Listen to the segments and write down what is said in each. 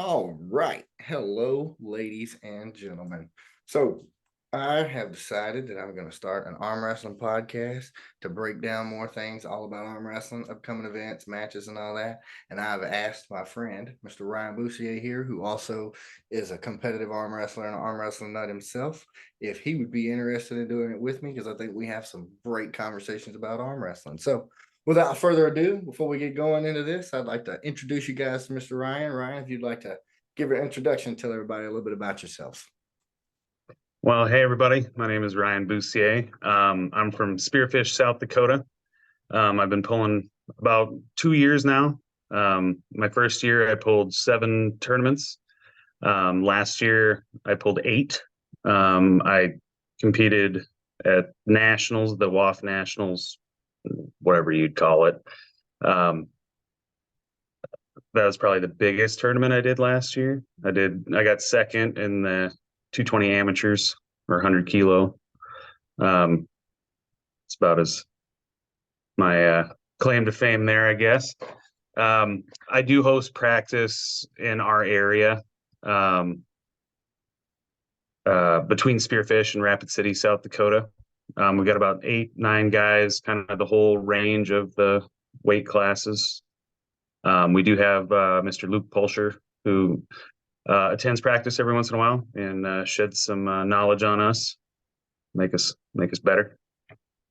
All right. Hello, ladies and gentlemen. So, I have decided that I'm going to start an arm wrestling podcast to break down more things all about arm wrestling, upcoming events, matches, and all that. And I've asked my friend, Mr. Ryan Boussier here, who also is a competitive arm wrestler and an arm wrestling nut himself, if he would be interested in doing it with me, because I think we have some great conversations about arm wrestling. So, without further ado, before we get going into this, I'd like to introduce you guys to Mr. Ryan. Ryan, if you'd like to give your introduction, tell everybody a little bit about yourself. Well, hey everybody, my name is Ryan Boussier. I'm from Spearfish, South Dakota. I've been pulling about 2 years now. My first year I pulled 7 tournaments. Last year I pulled 8. I competed at nationals, the WAF nationals, whatever you'd call it. That was probably the biggest tournament I did last year. I got second in the 220 amateurs or 100 kilo. It's about as my claim to fame there, I guess. I do host practice in our area between Spearfish and Rapid City, South Dakota. We've got about 8, 9 guys, kind of the whole range of the weight classes. We do have Mr. Luke Pulsher, who attends practice every once in a while and sheds some knowledge on us, make us better.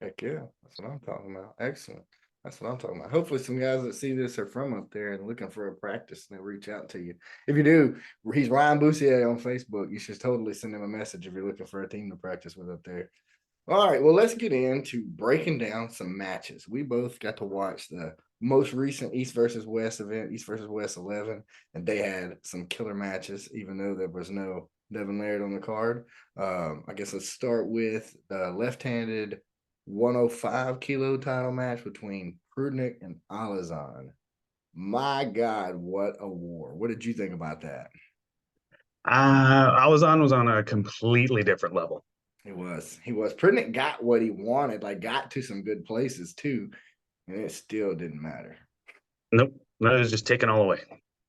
Heck yeah, that's what I'm talking about. Excellent. That's what I'm talking about. Hopefully, some guys that see this are from up there and looking for a practice, and they'll reach out to you. If you do, he's Ryan Boussier on Facebook. You should totally send him a message if you're looking for a team to practice with up there. All right, well, let's get into breaking down some matches. We both got to watch the most recent East versus West event, East versus West 11, and they had some killer matches, even though there was no Devin Laird on the card. I guess let's start with the left-handed 105 kilo title match between Prudnik and Alazan. My God, what a war. What did you think about that? Alazan was on a completely different level. He was. Prudnik got what he wanted, like got to some good places too, and it still didn't matter. Nope. No, it was just taken all away.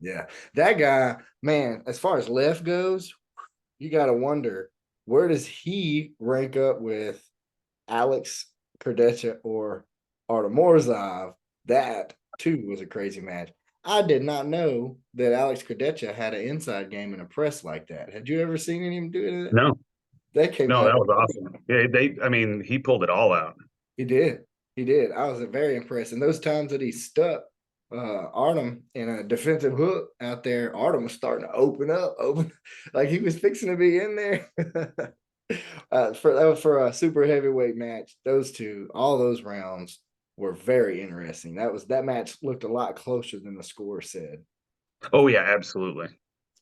Yeah. That guy, man, as far as left goes, you got to wonder, where does he rank up with Alex Krdecha or Artem Morzov? That too was a crazy match. I did not know that Alex Krdecha had an inside game in a press like that. Had you ever seen him do it? No. That came No, out. that was awesome. Yeah, he pulled it all out. He did. He did. I was very impressed. And those times that he stuck Artem in a defensive hook out there, Artem was starting to open like he was fixing to be in there. For a super heavyweight match. Those two, all those rounds were very interesting. That match looked a lot closer than the score said. Oh yeah, absolutely.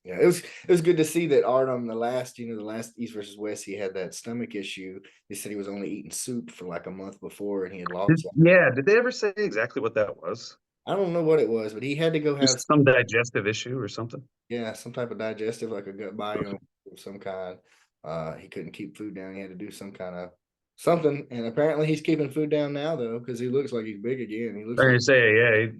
Yeah, it was good to see that Artem, the last East versus West, he had that stomach issue. They said he was only eating soup for like a month before, and he had lost. Did they ever say exactly what that was? I don't know what it was, but he had to go have Just some digestive issue or something. Yeah, some type of digestive, like a gut biome of some kind. He couldn't keep food down. He had to do some kind of something, and apparently he's keeping food down now though, because he looks like he's big again. He looks I like say, yeah, he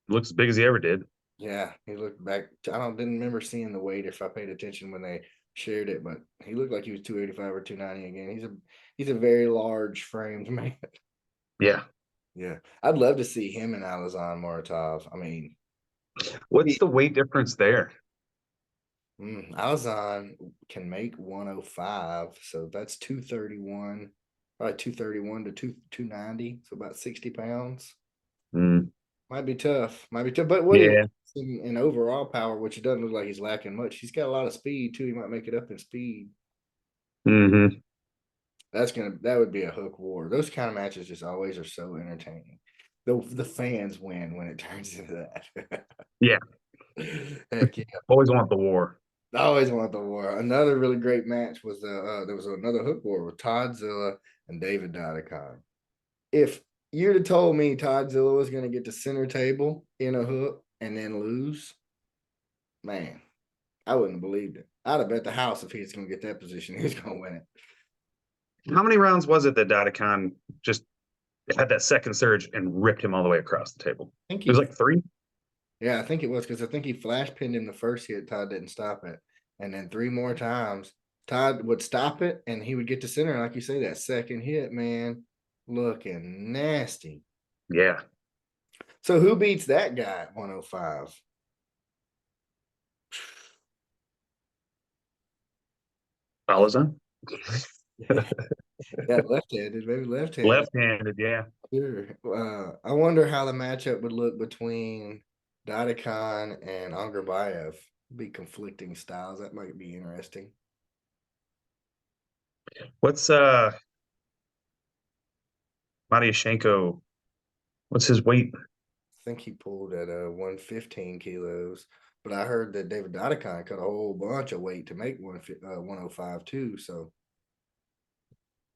looks as big as he ever did. Yeah, he looked back. Didn't remember seeing the weight if I paid attention when they shared it, but he looked like he was 285 or 290 again. He's a very large framed man. Yeah. Yeah, I'd love to see him and Alazan Muratov. I mean, what's the weight difference there? Alazan can make 105, so that's 231, probably 231 to 290, so about 60 pounds. Might be tough, but what in overall power, which it doesn't look like he's lacking much. He's got a lot of speed too. He might make it up in speed. That would be a hook war. Those kind of matches just always are so entertaining. The fans win when it turns into that. Yeah. Heck yeah. Always want the war. I always want the war. Another really great match was there was another hook war with Todd Zilla and David Dodicon. If you'd have told me Todd Zilla was going to get to center table in a hook and then lose, man, I wouldn't have believed it. I'd have bet the house if he's going to get that position, he's going to win it. How many rounds was it that Dodicon just had that second surge and ripped him all the way across the table? It was like 3? Yeah, I think it was because I think he flash pinned him the first hit. Todd didn't stop it. And then 3 more times, Todd would stop it and he would get to center. Like you say, that second hit, man, looking nasty. Yeah. So who beats that guy at 105? Falazan? Yeah, left-handed, maybe left-handed. Left-handed, yeah. Sure. I wonder how the matchup would look between Dadakan and Angarbayev. Be conflicting styles. That might be interesting. What's Matyashenko? What's his weight? I think he pulled at 115 kilos, but I heard that David Dadakan cut a whole bunch of weight to make 105 too. So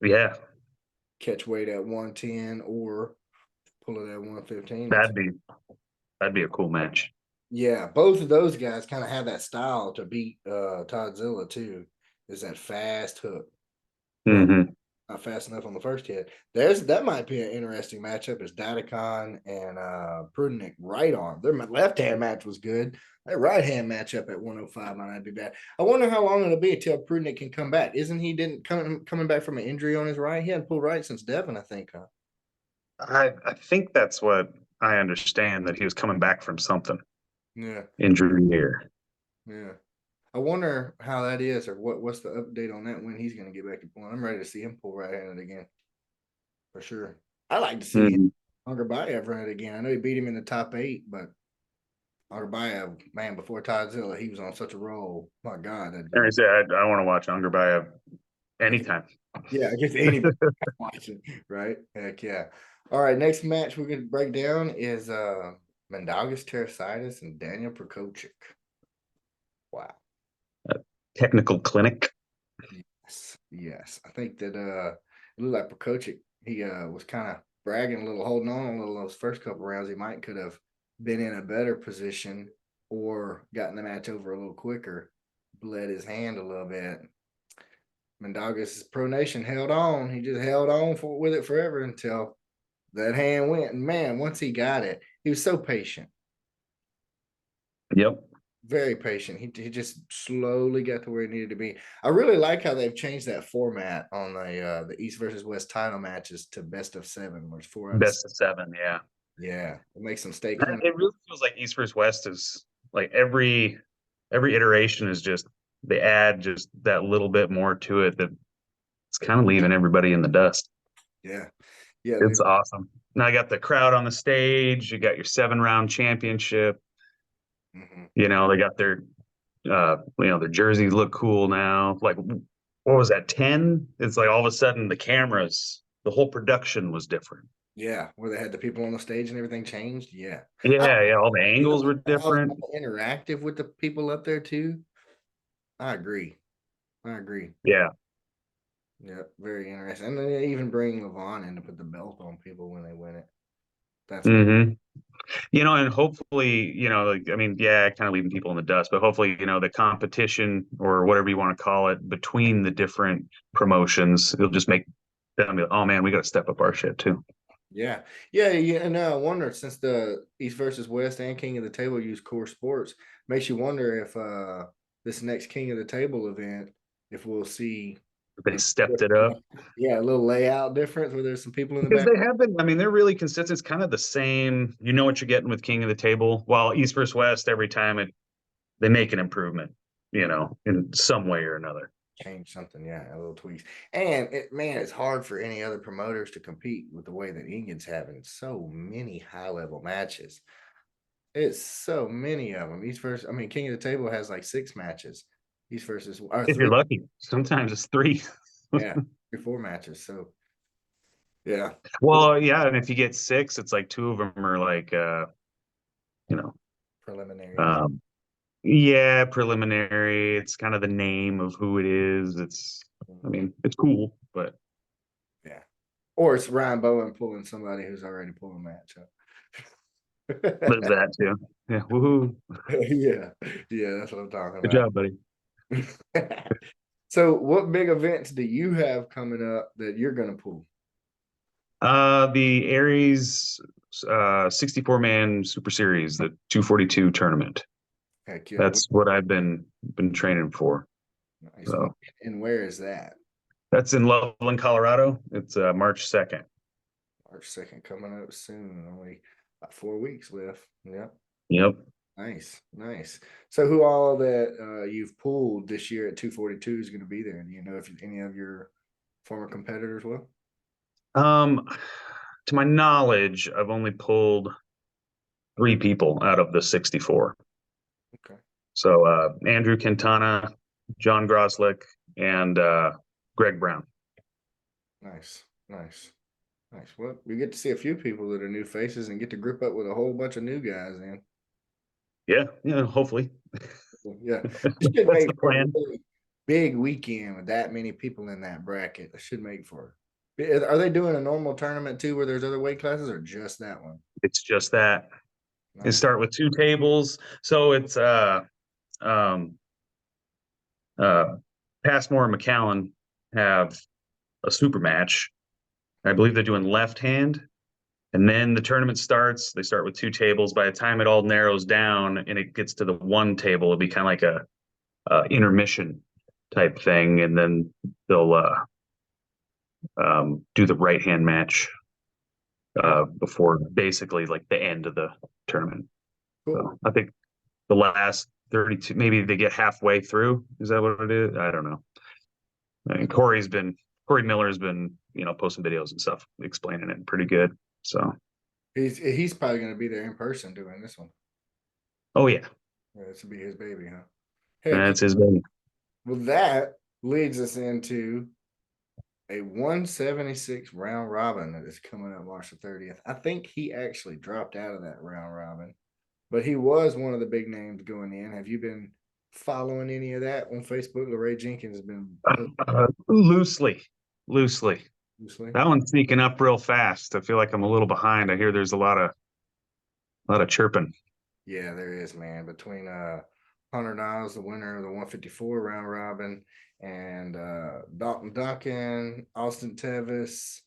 Yeah, catch weight at 110 or pull it at 115. that'd be a cool match. Yeah, both of those guys kind of have that style to beat Toddzilla too. Is that fast hook? Well, Hmm. not fast enough on the first hit. That might be an interesting matchup. Is Dadakan and Prudnik right arm? Their left hand match was good. That right hand matchup at 105 might not be bad. I wonder how long it'll be until Prudnik can come back. Isn't he didn't coming back from an injury on his right? He hadn't pulled right since Devin, I think. Huh? I think that's what I understand, that he was coming back from something Yeah, injury here. yeah. I wonder how that is, or what's the update on that when he's going to get back to pulling. I'm ready to see him pull right handed again for sure. I like to see Hmm. Angarbayev run it again. I know he beat him in the top 8, but Angarbayev, man, before Toddzilla, he was on such a roll. My God, that And I dude. said I want to watch Angarbayev anytime. Yeah, I guess anybody can watch it, right? Heck yeah. All right, next match we're going to break down is Mindaugas Terasitis and Daniel Prokochik. Wow. Technical clinic. Yes, yes. I think that it looked like Prokochik, he was kind of bragging a little, holding on a little those first couple rounds. He might could have been in a better position or gotten the match over a little quicker, bled his hand a little bit. Mindaugas' pronation held on. He just held on with it forever until that hand went. And man, once he got it, he was so patient. Yep. Very patient. He just slowly got to where he needed to be. I really like how they've changed that format on the East versus West title matches to best of 7, where it's 4 out of 6. Best of 7, yeah. Yeah, it makes them stay clean. It really feels like East versus West is like every iteration is just they add just that little bit more to it that it's kind of leaving everybody in the dust. Yeah, yeah, It's awesome. Now I got the crowd on the stage. You got your 7-round championship. mm-hmm. You know, they got their their jerseys look cool now. Like what was that, 10? It's like all of a sudden the cameras, the whole production was different. Yeah, where they had the people on the stage and everything changed. Yeah, Yeah, yeah, all the angles were I was different. interactive with the people up there too. I agree. I agree. Yeah. Yeah, very interesting. And they even bring Levon in to put the belt on people when they win it. That's cool. Hmm. And hopefully, like, I mean, yeah, kind of leaving people in the dust, but hopefully, the competition or whatever you want to call it between the different promotions, it'll just make them be, oh man, we got to step up our shit too. Yeah, yeah, yeah. And I wonder, since the East versus West and King of the Table use core sports, makes you wonder if this next King of the Table event, if we'll see They stepped it up yeah, a little layout difference where there's some people in the because back. they have been. I mean, they're really consistent. It's kind of the same. You know what you're getting with King of the Table. While East versus West, every time they make an improvement, in some way or another. Change something, yeah, a little tweaks. And man, it's hard for any other promoters to compete with the way that Engen's having so many high level matches. It's so many of them. King of the Table has like 6 matches. East versus or If 3, you're lucky, sometimes it's 3. yeah, 4 matches. So yeah, Well, yeah, and if you get 6, it's like 2 of them are like, you know, preliminaries. um, yeah, preliminary. It's kind of the name of who it is. I mean, it's cool, but Yeah. Or it's Ryan Bowen pulling somebody who's already pulling a match up. there's that too. Yeah, woohoo! Yeah. Yeah, that's what I'm talking Good about. job, buddy. So what big events do you have coming up that you're gonna pull? The Aries 64-man Super Series, the 242 tournament. Heck yeah. That's what I've been training for. Nice. So And where is that? that's in Loveland, Colorado. It's March 2nd. March 2nd coming up soon. Only about 4 weeks left. Yep. Yep. Nice, nice. So who all that you've pulled this year at 242 is going to be there? Do you know if any of your former competitors will? To my knowledge, I've only pulled 3 people out of the 64. Okay. So Andrew Quintana, John Groslick, and Greg Brown. Nice, nice, nice. Well, we get to see a few people that are new faces and get to grip up with a whole bunch of new guys then. Yeah, hopefully. Yeah. It should That's make the for a plan. really big weekend with that many people in that bracket. It should make for. Are they doing a normal tournament too where there's other weight classes or just that one? It's just that. They Nice. start with 2 tables. So it's um Passmore and McAllen have a super match. I believe they're doing left hand. And then the tournament starts. They start with 2 tables. By the time it all narrows down and it gets to the 1 table, it'll be kind of like a intermission type thing. And then they'll do the right hand match before basically like the end of the tournament. Cool. So I think the last 32, maybe they get halfway through. Is that what it is? I don't know. I mean, Corey Miller's been, posting videos and stuff explaining it pretty good. So He's probably going to be there in person doing this one. oh yeah, This will be his baby, huh? Heck, that's his baby. well, that leads us into a 176 round robin that is coming up March the 30th. I think he actually dropped out of that round robin, but he was one of the big names going in. Have you been following any of that on Facebook? LeRae Jenkins has been Loosely. loosely. That one's sneaking up real fast. I feel like I'm a little behind. I hear there's a lot of chirping. Yeah, there is, man. Between Hunter Niles, the winner of the 154 round robin, and Dalton Duncan, Austin Tevis.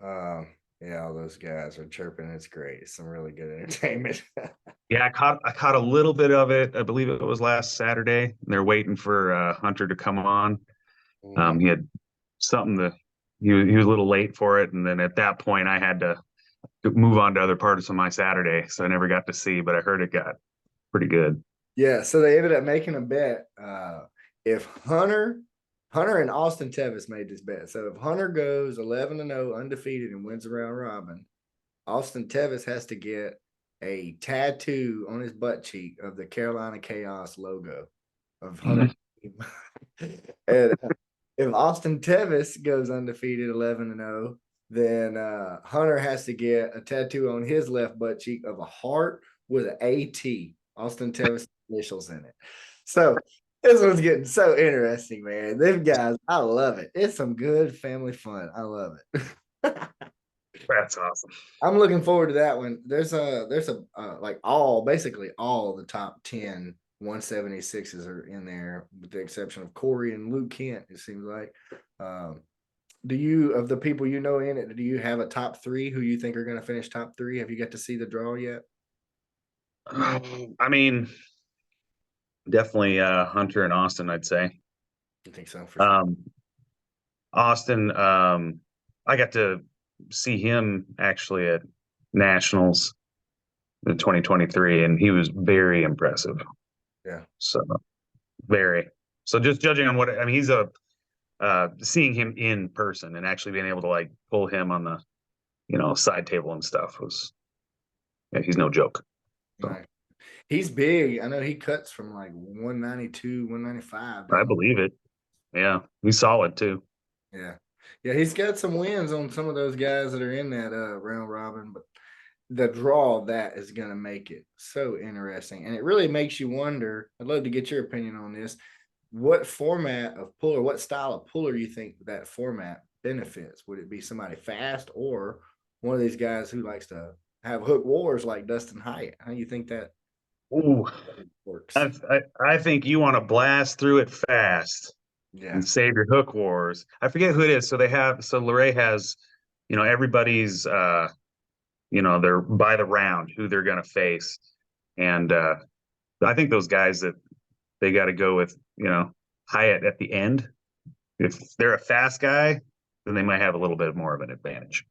Yeah, all those guys are chirping. It's great. It's some really good entertainment. Yeah, I caught a little bit of it. I believe it was last Saturday. They're waiting for Hunter to come on. He had something he was a little late for it, and then at that point I had to move on to other parts of my Saturday, so I never got to see, but I heard it got pretty good. Yeah, so they ended up making a bet. If Hunter and Austin Tevis made this bet. So if Hunter goes 11-0 undefeated and wins the round robin, Austin Tevis has to get a tattoo on his butt cheek of the Carolina Chaos logo of Hunter. And if Austin Tevis goes undefeated 11-0, then Hunter has to get a tattoo on his left butt cheek of a heart with an AT, Austin Tevis initials in it. So this one's getting so interesting, man. Them guys, I love it. It's some good family fun. I love it. That's awesome. I'm looking forward to that one. There's a like basically all the top 10 176s are in there, with the exception of Corey and Luke Kent, it seems like. Do you, of the people you know in it, do you have a top 3 who you think are going to finish top 3? Have you got to see the draw yet? I mean, definitely Hunter and Austin, I'd say. I think so for sure. Austin, I got to see him actually at Nationals in 2023, and he was very impressive. Yeah. So very. So just judging on he's seeing him in person and actually being able to like pull him on the, side table and stuff he's no joke. So. Right. He's big. I know he cuts from like 192, 195. I believe it. Yeah. He's solid too. Yeah. Yeah. He's got some wins on some of those guys that are in that round robin, but the draw of that is going to make it so interesting. And it really makes you wonder. I'd love to get your opinion on this. What format of puller, what style of puller you think that format benefits? Would it be somebody fast or one of these guys who likes to have hook wars like Dustin Hyatt? How do you think that works? I think you want to blast through it fast. Yeah. And save your hook wars. I forget who it is. So LeRae has everybody's they're by the round who they're going to face. And I think those guys that they got to go with, Hyatt at the end. If they're a fast guy, then they might have a little bit more of an advantage.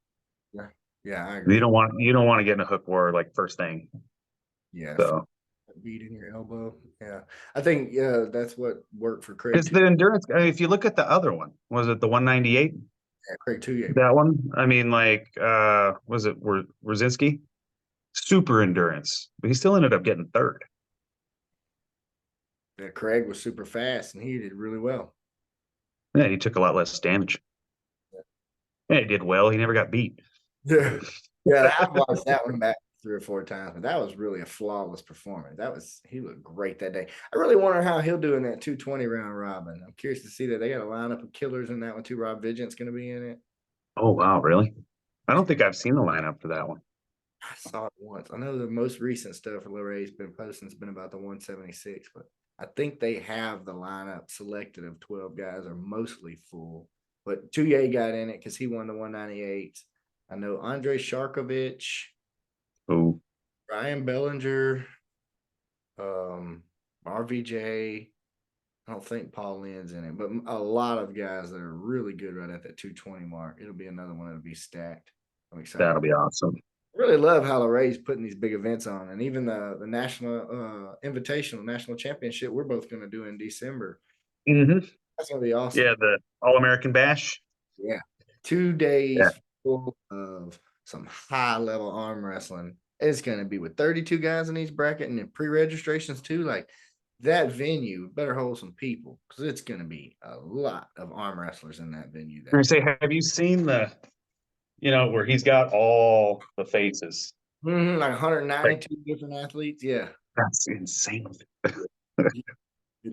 Yeah, yeah, I You agree. don't want to get in a hook war like first thing. Yes, So beat in your elbow. Yeah, I think that's what worked for Craig. it's the endurance. If you look at the other one, was it the 198? Yeah, Craig Touye. That one? I mean, like, was it Rosinski? Super endurance, but he still ended up getting third. Yeah, Craig was super fast, and he did really well. Yeah, he took a lot less damage. Yeah, he did well. He never got beat. Yeah, yeah, I've watched that one back 3 or 4 times, but that was really a flawless performance. He looked great that day. I really wonder how he'll do in that 220 round robin. I'm curious to see that. They got a lineup of killers in that one too. Rob Vigent's going to be in it. Oh wow, really? I don't think I've seen the lineup for that one. I saw it once. I know the most recent stuff Laray's been posting has been about the 176, but I think they have the lineup selected of 12 guys are mostly full. But Touye got in it because he won the 198. I know Andre Sharkovich, Oh, Ryan Bellinger, RVJ. I don't think Paul Lynn's in it, but a lot of guys that are really good right at that 220 mark. It'll be another one that'll be stacked. I'm excited. that'll be awesome. Really love how Laray's putting these big events on, and even the national invitational national championship we're both going to do in December. Mm-hmm. That's going to be awesome. Yeah, the All American Bash. Yeah, 2 days Yeah. full of some high level arm wrestling. It's going to be with 32 guys in each bracket and then pre-registrations too. Like that venue better hold some people because it's going to be a lot of arm wrestlers in that venue. I'm gonna say, have you seen where he's got all the faces? Like Like, 192 different athletes. Yeah, that's insane. it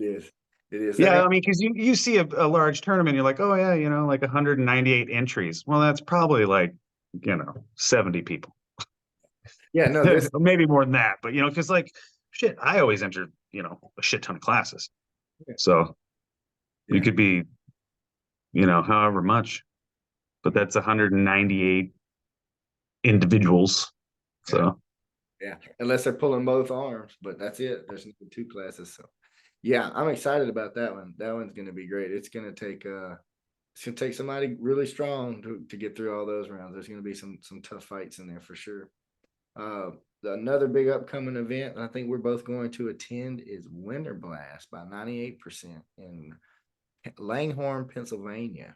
is. It is. Yeah, I mean, because you see a large tournament, you're like, oh yeah, like 198 entries. Well, that's probably like 70 people. Yeah, no, this Maybe more than that, but because like shit, I always enter a shit ton of classes, so you yeah, could be however much, but that's 198 individuals. So yeah. Unless they're pulling both arms, but that's it. There's no 2 classes. So yeah, I'm excited about that one. That one's gonna be great. It's gonna take somebody really strong to get through all those rounds. There's gonna be some tough fights in there for sure. Uh Another big upcoming event I think we're both going to attend is Winter Blast by 98% in Langhorne, Pennsylvania.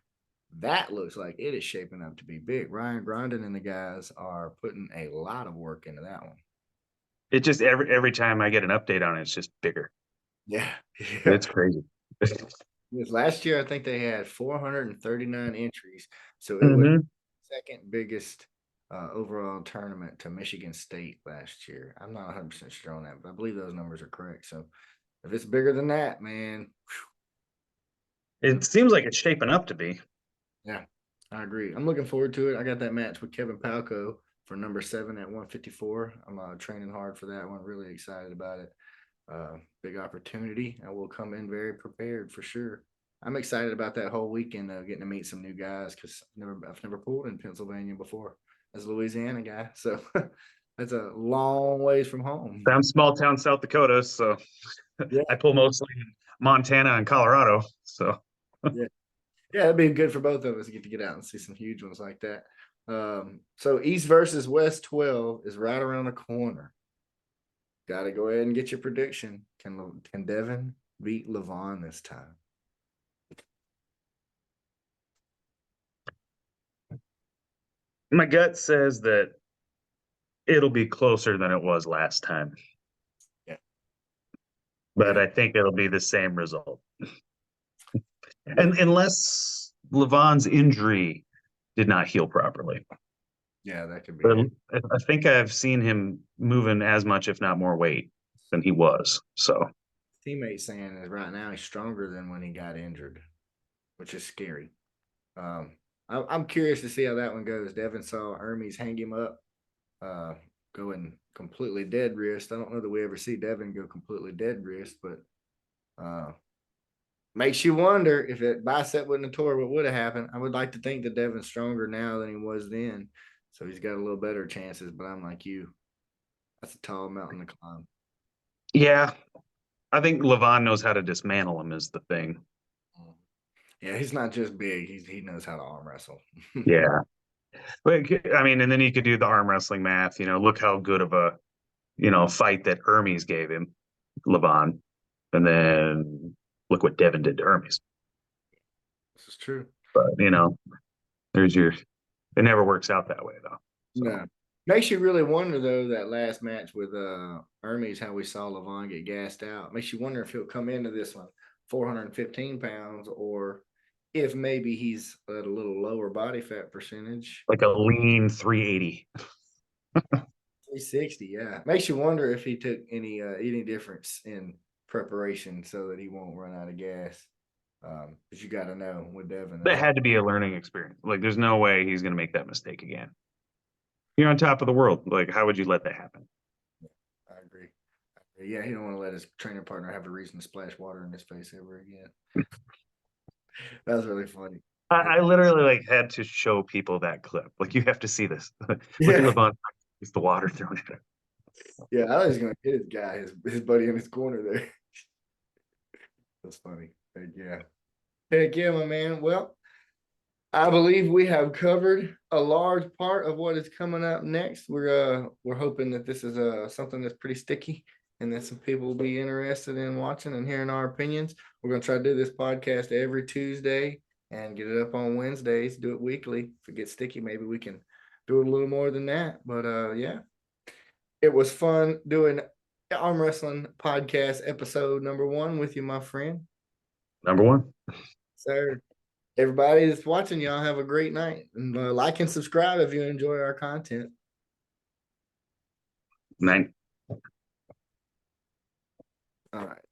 That looks like it is shaping up to be big. Ryan Grondin and the guys are putting a lot of work into that one. it just every time I get an update on it, it's just bigger. Yeah. Yeah. It's crazy. This last year, I think they had 439 entries. So it was Hmm. second biggest overall tournament to Michigan State last year. I'm not 100% sure on that, but I believe those numbers are correct. So if it's bigger than that, man, It seems like it's shaping up to be. yeah, I agree. I'm looking forward to it. I got that match with Kevin Palco for number 7 at 154. I'm training hard for that one. Really excited about it. Big opportunity. I will come in very prepared for sure. I'm excited about that whole weekend of getting to meet some new guys because I've never pulled in Pennsylvania before as a Louisiana guy. So that's a long ways from home. I'm small town South Dakota, so Yeah, I pull mostly in Montana and Colorado. So yeah, yeah. It'd be good for both of us to get out and see some huge ones like that. So East versus West 12 is right around the corner. Got to go ahead and get your prediction. Can Devin beat Levon this time? my gut says that it'll be closer than it was last time, Yeah, but yeah, I think it'll be the same result. yeah, And unless Levon's injury did not heal properly. yeah. That could be But it. I think I've seen him moving as much, if not more weight than he was. So Teammate saying is right now he's stronger than when he got injured, which is scary. I'm curious to see how that one goes. Devin saw Hermes hang him up, uh, going completely dead wrist. I don't know that we ever see Devin go completely dead wrist, but uh, makes you wonder if that bicep wouldn't have tore, what would have happened. I would like to think that Devin's stronger now than he was then, so he's got a little better chances. But I'm like you, that's a tall mountain to climb. Yeah, I think Levon knows how to dismantle him is the thing. Yeah, he's not just big; he knows how to arm wrestle. Yeah. But I mean, and then you could do the arm wrestling math. Look how good of a fight that Hermes gave him, Levon, and then look what Devin did to Hermes. This is true. But there's your. It never works out that way though. So. No. Makes you really wonder though, that last match with Hermes, how we saw Levon get gassed out. Makes you wonder if he'll come into this one 415 pounds, or if maybe he's at a little lower body fat percentage. Like a lean 380. 360, yeah. Makes you wonder if he took any difference in preparation so that he won't run out of gas. But you got to know with Devin. That had to be a learning experience. Like, there's no way he's going to make that mistake again. You're on top of the world. Like, how would you let that happen? I agree. Yeah, he don't want to let his training partner have a reason to splash water in his face ever again. That was really funny. I literally had to show people that clip. Like, you have to see this. Look Yeah. at LeBron. It's the water thrown at him. Yeah, I was gonna hit his guy, his buddy in his corner there. That's funny. Heck yeah, my man. Well, I believe we have covered a large part of what is coming up next. We're hoping that this is something that's pretty sticky and that some people will be interested in watching and hearing our opinions. We're gonna try to do this podcast every Tuesday and get it up on Wednesdays, do it weekly. If it gets sticky, maybe we can do it a little more than that. But yeah. It was fun doing Arm Wrestling Podcast episode number 1 with you, my friend. Number 1. Sir. Everybody that's watching, y'all have a great night. And like and subscribe if you enjoy our content. Night. All right.